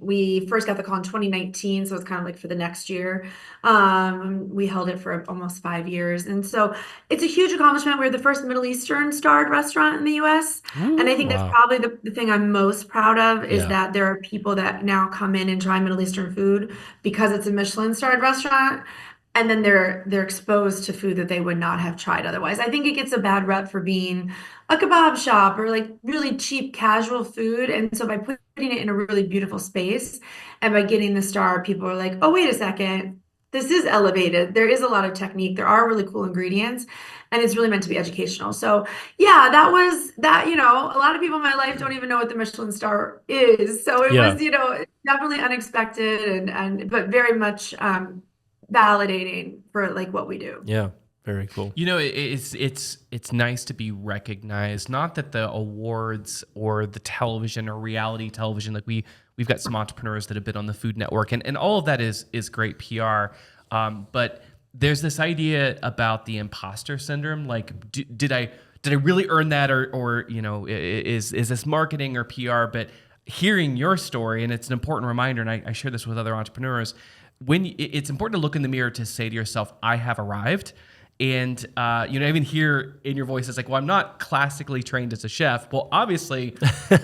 Speaker 1: We first got the call in 2019, so it's kind of like for the next year. We held it for almost 5 years. And so it's a huge accomplishment. We're the first Middle Eastern starred restaurant in the US. And I
Speaker 2: Ooh,
Speaker 1: think that's
Speaker 2: wow.
Speaker 1: probably the thing I'm most proud of is
Speaker 2: Yeah.
Speaker 1: that there are people that now come in and try Middle Eastern food because it's a Michelin starred restaurant. And then they're exposed to food that they would not have tried otherwise. I think it gets a bad rep for being a kebab shop or like really cheap casual food. And so by putting it in a really beautiful space and by getting the star, people are like, oh, wait a second, this is elevated. There is a lot of technique. There are really cool ingredients, and it's really meant to be educational. So yeah, that was that, a lot of people in my life don't even know what the Michelin star is. So it
Speaker 2: Yeah.
Speaker 1: was, definitely unexpected and but very much validating for like what we do.
Speaker 2: Yeah. Very cool.
Speaker 3: It's nice to be recognized. Not that the awards or the television or reality television, like we've got some entrepreneurs that have been on the Food Network, and all of that is great PR. But there's this idea about the imposter syndrome. Like, did I really earn that, or is this marketing or PR? But hearing your story, and it's an important reminder, and I share this with other entrepreneurs. It's important to look in the mirror to say to yourself, I have arrived. And, even hear in your voice, it's like, well, I'm not classically trained as a chef. Well, obviously, you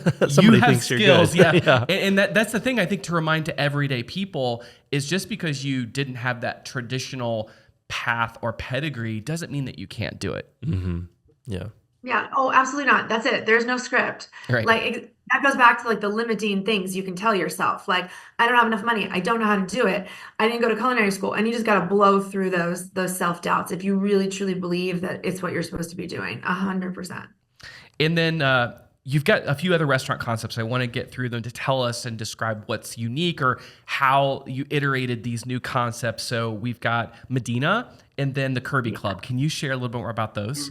Speaker 3: have
Speaker 2: thinks you're
Speaker 3: skills.
Speaker 2: good.
Speaker 3: Yeah.
Speaker 2: Yeah.
Speaker 3: And that's the thing I think to remind to everyday people is just because you didn't have that traditional path or pedigree doesn't mean that you can't do it.
Speaker 2: Mm-hmm. Yeah.
Speaker 1: Yeah. Oh, absolutely not. That's it. There's no script.
Speaker 3: Right.
Speaker 1: Like that goes back to like the limiting things you can tell yourself. Like, I don't have enough money. I don't know how to do it. I didn't go to culinary school. And you just got to blow through those self-doubts if you really truly believe that it's what you're supposed to be doing. 100%.
Speaker 3: And then you've got a few other restaurant concepts. I want to get through them to tell us and describe what's unique or how you iterated these new concepts. So we've got Medina and then the Kirby Club. Can you share a little bit more about those?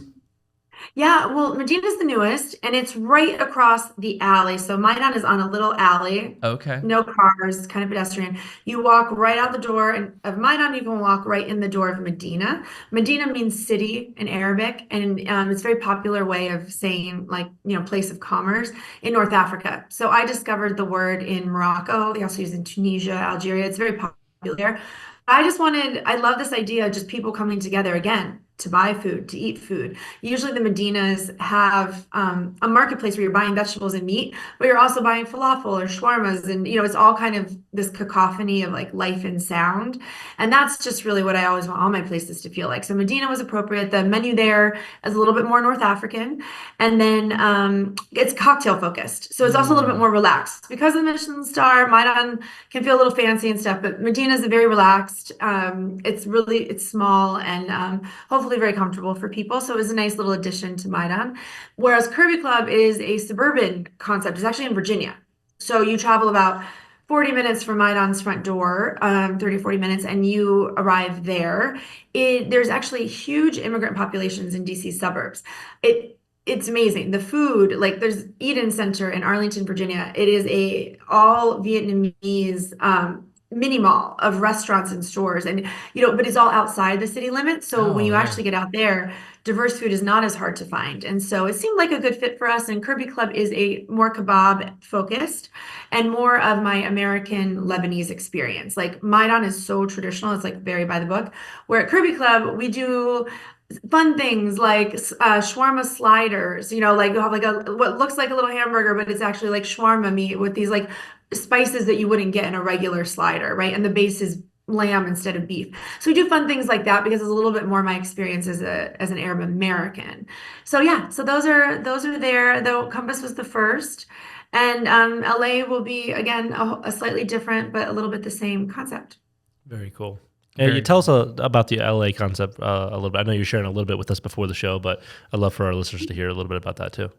Speaker 1: Yeah, well, Medina's the newest, and it's right across the alley. So Maidan is on a little alley,
Speaker 3: Okay.
Speaker 1: no cars, kind of pedestrian. You walk right out the door of Maidan, you can walk right in the door of Medina. Medina means city in Arabic, and it's a very popular way of saying like, place of commerce in North Africa. So I discovered the word in Morocco. They also use it in Tunisia, Algeria. It's very popular. I love this idea of just people coming together again to buy food, to eat food. Usually the Medinas have a marketplace where you're buying vegetables and meat, but you're also buying falafel or shawarmas. And, it's all kind of this cacophony of like life and sound. And that's just really what I always want all my places to feel like. So Medina was appropriate. The menu there is a little bit more North African. And then it's cocktail focused. So it's also a little bit more relaxed. Because of the Michelin Star, Maidan can feel a little fancy and stuff, but Medina is very relaxed. It's small and hopefully very comfortable for people. So it was a nice little addition to Maidan. Whereas Kirby Club is a suburban concept. It's actually in Virginia. So you travel about 40 minutes from Maidan's front door, 30, 40 minutes, and you arrive there. There's actually huge immigrant populations in DC suburbs. It's amazing. The food, like there's Eden Center in Arlington, Virginia. It is a all Vietnamese mini mall of restaurants and stores, and but it's all outside the city limits. So when
Speaker 3: Oh,
Speaker 1: you
Speaker 3: yeah.
Speaker 1: actually get out there, diverse food is not as hard to find. And so it seemed like a good fit for us. And Kirby Club is a more kebab focused and more of my American Lebanese experience. Like Maidan is so traditional, it's like very by the book. Where at Kirby Club, we do fun things like shawarma sliders, like you have like what looks like a little hamburger, but it's actually like shawarma meat with these like spices that you wouldn't get in a regular slider, right? And the base is lamb instead of beef. So we do fun things like that because it's a little bit more my experience as an Arab American. So yeah, so those are there. Though Compass was the first, and LA will be again a slightly different but a little bit the same concept.
Speaker 2: Very cool.
Speaker 3: Very
Speaker 2: You tell us about the LA concept a little bit. I know you're sharing a little bit with us before the show, but I'd love for our listeners to hear a little bit about that too.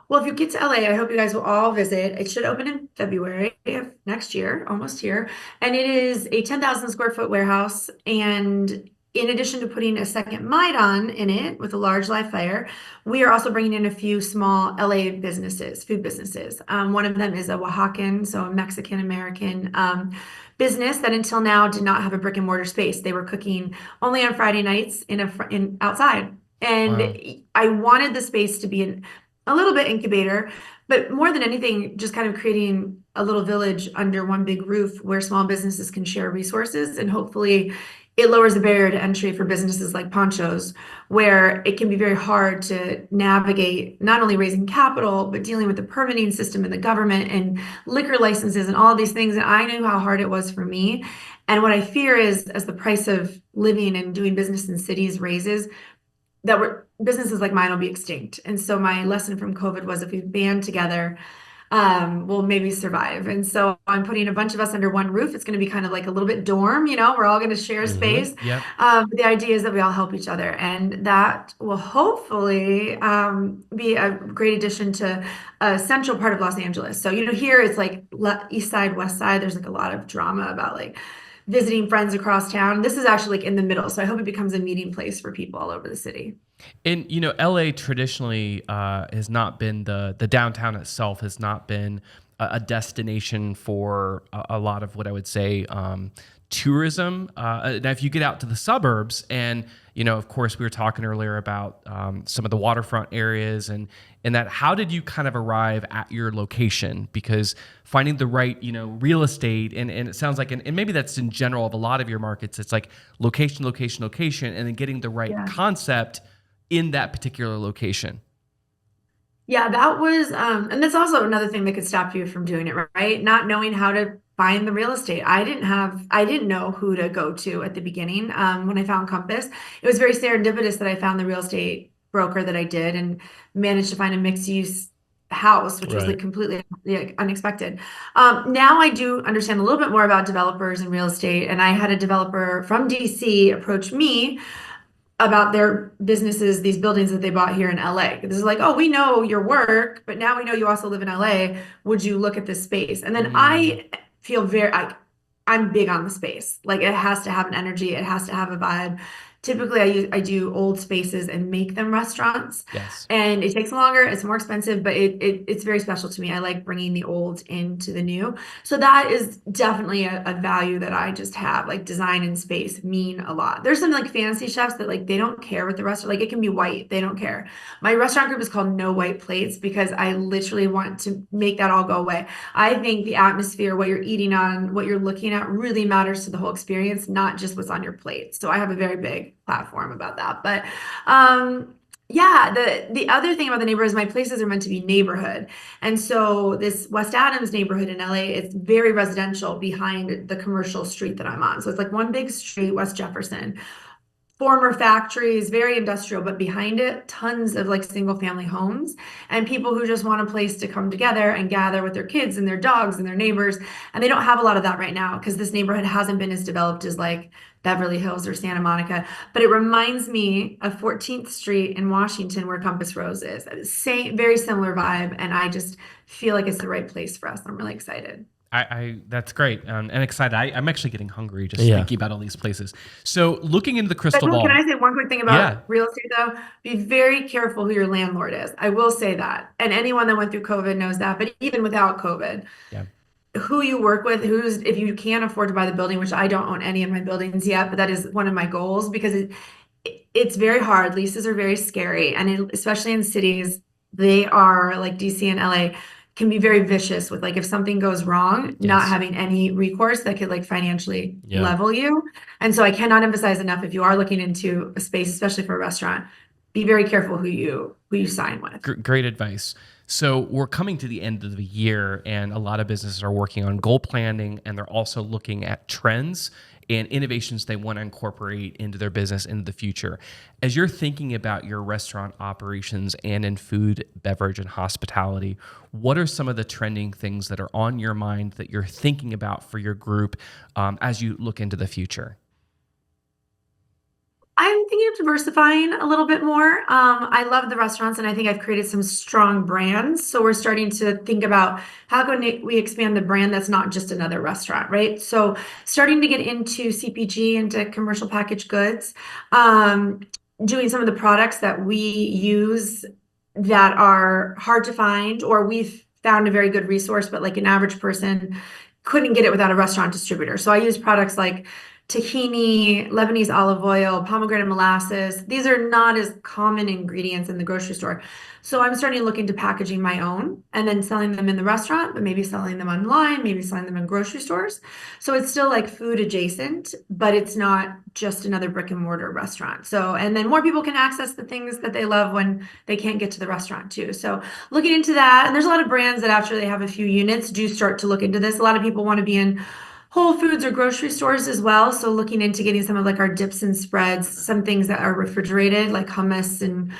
Speaker 1: Well, if you get to LA, I hope you guys will all visit. It should open in February of next year, almost here. And it is a 10,000 square foot warehouse. And in addition to putting a second Maidan in it with a large live fire, we are also bringing in a few small LA businesses, food businesses. One of them is a Oaxacan, so a Mexican American business that until now did not have a brick and mortar space. They were cooking only on Friday nights in outside. And
Speaker 3: Wow.
Speaker 1: I wanted the space to be a little bit incubator, but more than anything, just kind of creating a little village under one big roof where small businesses can share resources. And hopefully it lowers the barrier to entry for businesses like Ponchos, where it can be very hard to navigate not only raising capital, but dealing with the permitting system and the government and liquor licenses and all of these things. And I knew how hard it was for me. And what I fear is as the price of living and doing business in cities raises, businesses like mine will be extinct. And so my lesson from COVID was if we band together, we'll maybe survive. And so I'm putting a bunch of us under one roof. It's going to be kind of like a little bit dorm, we're all going to share space.
Speaker 3: Yep.
Speaker 1: But the idea is that we all help each other, and that will hopefully be a great addition to a central part of Los Angeles. So, here it's like East Side, West Side. There's like a lot of drama about like visiting friends across town. This is actually like in the middle. So I hope it becomes a meeting place for people all over the city.
Speaker 3: And LA traditionally has not been the downtown itself has not been a destination for a lot of what I would say tourism. Now, if you get out to the suburbs, and of course, we were talking earlier about some of the waterfront areas, and that, how did you kind of arrive at your location? Because finding the right real estate, and it sounds like, and maybe that's in general of a lot of your markets, it's like location, location, location, and then getting the right concept in that particular location.
Speaker 1: Yeah, that was, and that's also another thing that could stop you from doing it, right? Not knowing how to find the real estate. I didn't know who to go to at the beginning. When I found Compass, it was very serendipitous that I found the real estate broker that I did and managed to find a mixed use house, which was like completely unexpected. Now I do understand a little bit more about developers and real estate. And I had a developer from DC approach me about their businesses, these buildings that they bought here in LA. This is like, oh, we know your work, but now we know you also live in LA. Would you look at this space? And then I feel I'm big on the space. Like it has to have an energy. It has to have a vibe. Typically, I do old spaces and make them restaurants.
Speaker 3: Yes.
Speaker 1: And it takes longer. It's more expensive, but it's very special to me. I like bringing the old into the new. So that is definitely a value that I just have. Like design and space mean a lot. There's some like fancy chefs that like they don't care what the restaurant, like it can be white. They don't care. My restaurant group is called No White Plates because I literally want to make that all go away. I think the atmosphere, what you're eating on, what you're looking at really matters to the whole experience, not just what's on your plate. So I have a very big platform about that. But yeah, the other thing about the neighborhood is my places are meant to be neighborhood. And so this West Adams neighborhood in LA, it's very residential behind the commercial street that I'm on. So it's like one big street, West Jefferson, former factories, very industrial, but behind it, tons of like single family homes and people who just want a place to come together and gather with their kids and their dogs and their neighbors. And they don't have a lot of that right now because this neighborhood hasn't been as developed as like Beverly Hills or Santa Monica. But it reminds me of 14th Street in Washington where Compass Rose is. Same, very similar vibe. And I just feel like it's the right place for us. I'm really excited.
Speaker 3: I that's great and excited. I'm actually getting hungry just thinking about all these places. So looking into the crystal ball.
Speaker 1: Can I say one quick thing about real estate though? Be very careful who your landlord is. I will say that. And anyone that went through COVID knows that. But even without COVID, who you work with, if you can't afford to buy the building, which I don't own any of my buildings yet, but that is one of my goals because it's very hard. Leases are very scary. And especially in cities, they are like DC and LA can be very vicious with like if something goes wrong, not having any recourse that could like financially level you. And so I cannot emphasize enough if you are looking into a space, especially for a restaurant, be very careful who you sign with.
Speaker 3: Great advice. So we're coming to the end of the year, and a lot of businesses are working on goal planning, and they're also looking at trends and innovations they want to incorporate into their business into the future. As you're thinking about your restaurant operations and in food, beverage, and hospitality, what are some of the trending things that are on your mind that you're thinking about for your group as you look into the future?
Speaker 1: I'm thinking of diversifying a little bit more. I love the restaurants, and I think I've created some strong brands. So we're starting to think about how can we expand the brand that's not just another restaurant, right? So starting to get into CPG, into commercial packaged goods, doing some of the products that we use that are hard to find, or we've found a very good resource, but like an average person couldn't get it without a restaurant distributor. So I use products like tahini, Lebanese olive oil, pomegranate molasses. These are not as common ingredients in the grocery store. So I'm starting to look into packaging my own and then selling them in the restaurant, but maybe selling them online, maybe selling them in grocery stores. So it's still like food adjacent, but it's not just another brick and mortar restaurant. So, and then more people can access the things that they love when they can't get to the restaurant too. So looking into that, and there's a lot of brands that after they have a few units do start to look into this. A lot of people want to be in Whole Foods or grocery stores as well. So looking into getting some of like our dips and spreads, some things that are refrigerated, like hummus and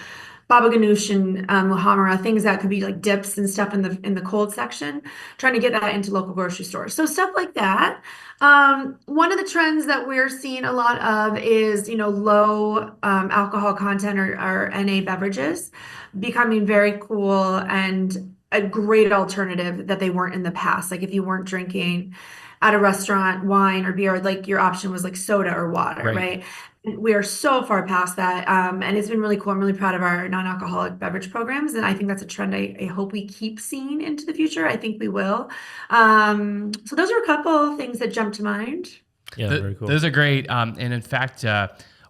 Speaker 1: baba ganoush and muhammara, things that could be like dips and stuff in the cold section, trying to get that into local grocery stores. So stuff like that. One of the trends that we're seeing a lot of is, low alcohol content or NA beverages becoming very cool and a great alternative that they weren't in the past. Like if you weren't drinking at a restaurant, wine or beer, like your option was like soda or water, right? We are so far past that. And it's been really cool. I'm really proud of our non-alcoholic beverage programs. And I think that's a trend I hope we keep seeing into the future. I think we will. So those are a couple of things that jump to mind.
Speaker 2: Yeah, very cool.
Speaker 3: Those are great. And in fact,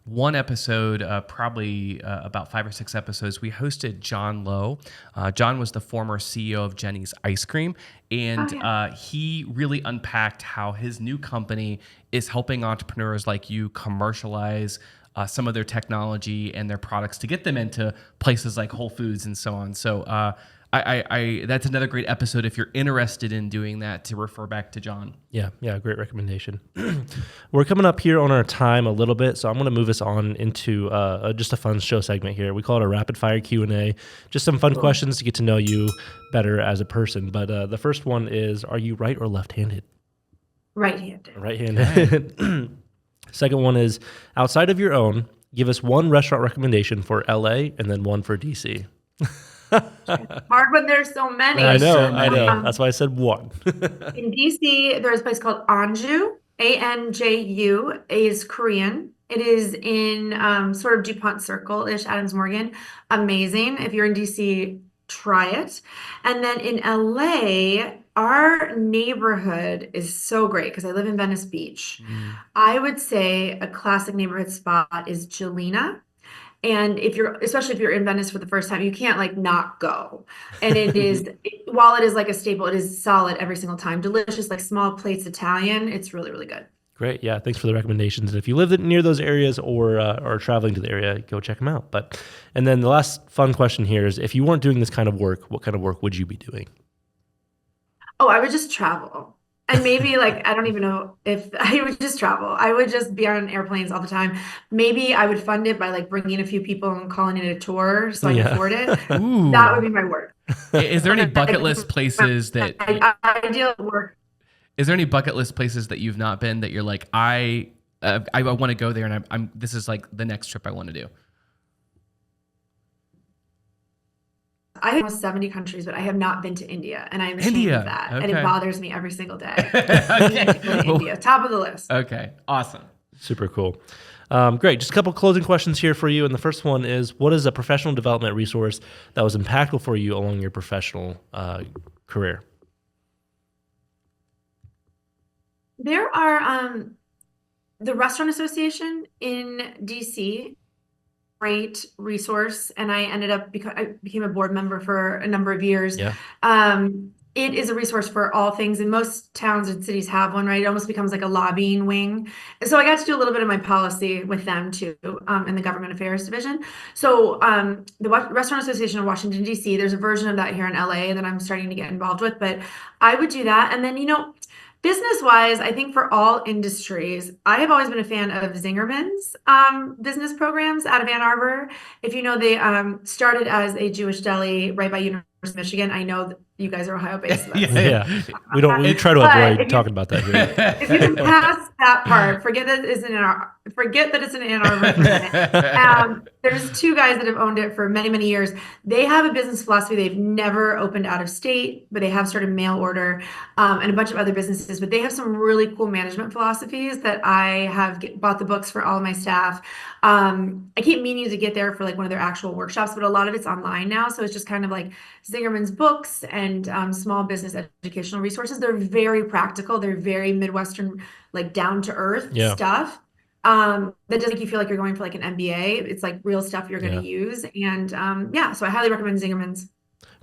Speaker 3: one episode, probably about 5 or 6 episodes, we hosted John Lowe. John was the former CEO of Jenny's Ice Cream, and he really unpacked how his new company is helping entrepreneurs like you commercialize some of their technology and their products to get them into places like Whole Foods and so on. So I that's another great episode if you're interested in doing that, to refer back to John.
Speaker 2: Yeah, great recommendation. We're coming up here on our time a little bit, so I'm going to move us on into just a fun show segment here. We call it a rapid fire Q&A, just some fun questions to get to know you better as a person. But the first one is, are you right or left-handed?
Speaker 1: Right-handed.
Speaker 2: Right-handed. Second one is, outside of your own, give us one restaurant recommendation for LA and then one for DC.
Speaker 1: Hard when there's so many.
Speaker 2: I know. That's why I said one.
Speaker 1: In DC, there's a place called Anju, Anju, is Korean. It is in sort of DuPont Circle-ish, Adams Morgan. Amazing. If you're in DC, try it. And then in LA, our neighborhood is so great because I live in Venice Beach. I would say a classic neighborhood spot is Jelena. And especially if you're in Venice for the first time, you can't like not go. And while it is like a staple, it is solid every single time. Delicious, like small plates Italian. It's really, really good.
Speaker 2: Great. Yeah. Thanks for the recommendations. And if you live near those areas or are traveling to the area, go check them out. And then the last fun question here is, if you weren't doing this kind of work, what kind of work would you be doing?
Speaker 1: Oh, I would just travel. And maybe like, I don't even know if I would just travel. I would just be on airplanes all the time. Maybe I would fund it by like bringing a few people and calling it a tour so I can afford it.
Speaker 3: Ooh.
Speaker 1: That would be my work.
Speaker 3: Is there any bucket list places that
Speaker 1: ideal work?
Speaker 3: Is there any bucket list places that you've not been that you're like, I want to go there, and this is like the next trip I want to do?
Speaker 1: I have almost 70 countries, but I have not been to India, and I'm ashamed of that.
Speaker 3: Okay.
Speaker 1: And it bothers me every single day.
Speaker 3: Okay.
Speaker 1: India, top of the list.
Speaker 3: Okay, awesome.
Speaker 2: Super cool. Great. Just a couple closing questions here for you. And the first one is, what is a professional development resource that was impactful for you along your professional career?
Speaker 1: There are the Restaurant Association in DC, great resource, and I ended up I became a board member for a number of years.
Speaker 2: Yeah.
Speaker 1: It is a resource for all things, and most towns and cities have one, right? It almost becomes like a lobbying wing. So I got to do a little bit of my policy with them too, in the Government Affairs Division. So the Restaurant Association of Washington, D.C., there's a version of that here in LA that I'm starting to get involved with, but I would do that. And then, business-wise, I think for all industries, I have always been a fan of Zingerman's business programs out of Ann Arbor. If you know, they started as a Jewish deli right by University of Michigan. I know that you guys are Ohio-based. So
Speaker 2: Yeah. We try to avoid talking about that here.
Speaker 1: If you can pass that part, forget that it's in Ann Arbor for a minute. There's two guys that have owned it for many, many years. They have a business philosophy. They've never opened out of state, but they have started mail order and a bunch of other businesses. But they have some really cool management philosophies that I have bought the books for all of my staff. I keep meaning to get there for like one of their actual workshops, but a lot of it's online now. So it's just kind of like Zingerman's books and small business educational resources. They're very practical. They're very Midwestern, like down to earth stuff. That doesn't make you feel like you're going for like an MBA. It's like real stuff you're going to use. And so I highly recommend Zingerman's.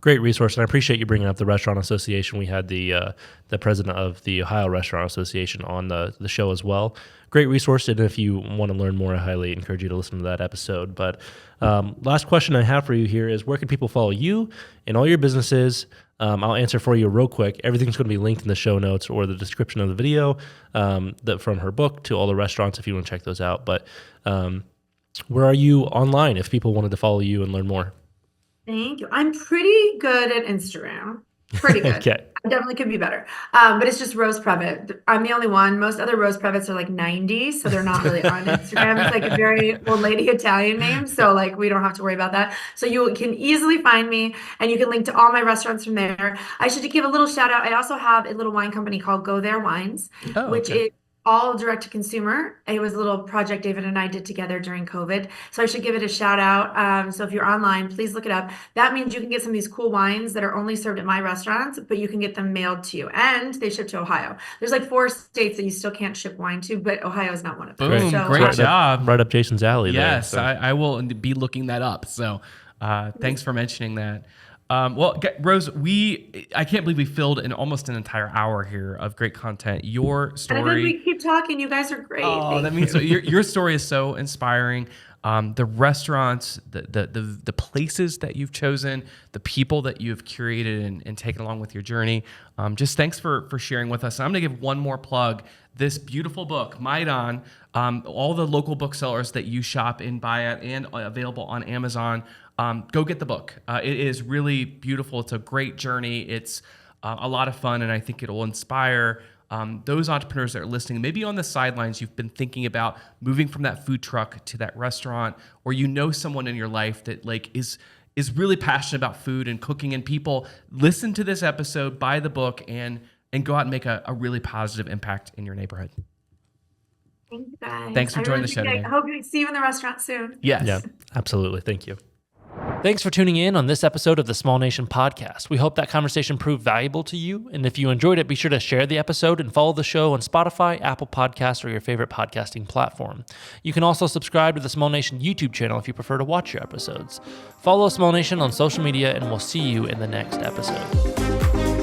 Speaker 2: Great resource, and I appreciate you bringing up the Restaurant Association. We had the president of the Ohio Restaurant Association on the show as well. Great resource, and if you want to learn more, I highly encourage you to listen to that episode. But last question I have for you here is, where can people follow you and all your businesses? I'll answer for you real quick. Everything's going to be linked in the show notes or the description of the video, from her book to all the restaurants if you want to check those out. But where are you online if people wanted to follow you and learn more?
Speaker 1: Thank you. I'm pretty good at Instagram. Pretty good.
Speaker 2: Okay.
Speaker 1: I definitely could be better. But it's just Rose Previte. I'm the only one. Most other Rose Prevites are like 90, so they're not really on Instagram. It's like a very old lady Italian name, so like we don't have to worry about that. So you can easily find me, and you can link to all my restaurants from there. I should give a little shout out. I also have a little wine company called Go There Wines, which is all direct to consumer. It was a little project David and I did together during COVID. So I should give it a shout out. So if you're online, please look it up. That means you can get some of these cool wines that are only served at my restaurants, but you can get them mailed to you, and they ship to Ohio. There's like 4 states that you still can't ship wine to, but Ohio is not one of them.
Speaker 3: Boom, so, great job.
Speaker 2: Right up Jason's alley.
Speaker 3: Yes,
Speaker 2: there, so.
Speaker 3: I will be looking that up. So thanks for mentioning that. Rose, I can't believe we filled almost an entire hour here of great content. Your story.
Speaker 1: And then we keep talking. You guys are great.
Speaker 3: Oh, that means so. Your story is so inspiring. The restaurants, the places that you've chosen, the people that you've curated and taken along with your journey. Just thanks for sharing with us. And I'm going to give one more plug. This beautiful book, Maidan, all the local booksellers that you shop and buy at and available on Amazon. Go get the book. It is really beautiful. It's a great journey. It's a lot of fun, and I think it will inspire those entrepreneurs that are listening. Maybe on the sidelines, you've been thinking about moving from that food truck to that restaurant, or you know someone in your life that like is really passionate about food and cooking and people. Listen to this episode, buy the book, and go out and make a really positive impact in your neighborhood.
Speaker 1: Thank you, guys.
Speaker 3: Thanks for joining the show today.
Speaker 1: I hope we see you in the restaurant soon.
Speaker 3: Yes.
Speaker 2: Yeah, absolutely. Thank you. Thanks for tuning in on this episode of the Small Nation Podcast. We hope that conversation proved valuable to you. And if you enjoyed it, be sure to share the episode and follow the show on Spotify, Apple Podcasts, or your favorite podcasting platform. You can also subscribe to the Small Nation YouTube channel if you prefer to watch your episodes. Follow Small Nation on social media, and we'll see you in the next episode.